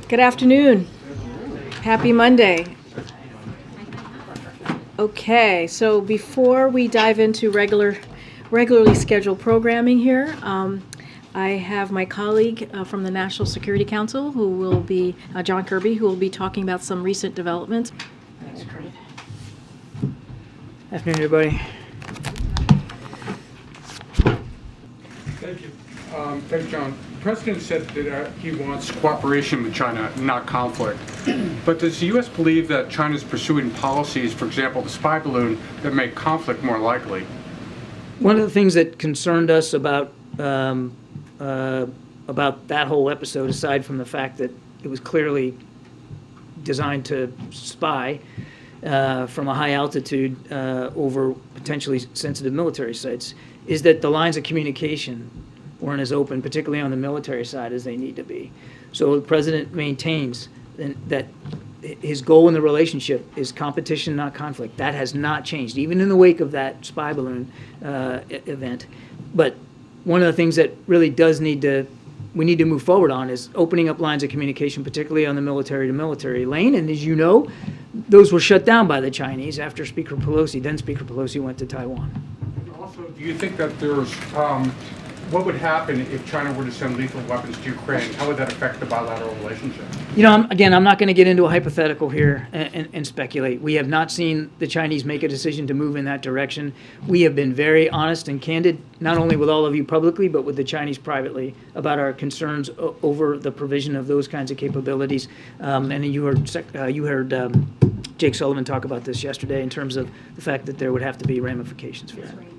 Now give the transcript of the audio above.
Good afternoon. Happy Monday. Okay, so before we dive into regularly scheduled programming here, I have my colleague from the National Security Council, who will be John Kirby, who will be talking about some recent developments. Thanks, Kurt. Afternoon, everybody. Thank you. Thanks, John. The President said that he wants cooperation with China, not conflict. But does the U.S. believe that China is pursuing policies, for example, the spy balloon, that make conflict more likely? One of the things that concerned us about that whole episode, aside from the fact that it was clearly designed to spy from a high altitude over potentially sensitive military sites, is that the lines of communication weren't as open, particularly on the military side, as they need to be. So the President maintains that his goal in the relationship is competition, not conflict. That has not changed, even in the wake of that spy balloon event. But one of the things that really we need to move forward on is opening up lines of communication, particularly on the military-to-military lane. And as you know, those were shut down by the Chinese after then Speaker Pelosi went to Taiwan. Also, do you think that there's, what would happen if China were to send lethal weapons to Ukraine? How would that affect the bilateral relationship? You know, I'm not going to get into a hypothetical here and speculate. We have not seen the Chinese make a decision to move in that direction. We have been very honest and candid, not only with all of you publicly, but with the Chinese privately, about our concerns over the provision of those kinds of capabilities. And you heard Jake Sullivan talk about this yesterday in terms of the fact that there would have to be ramifications for that.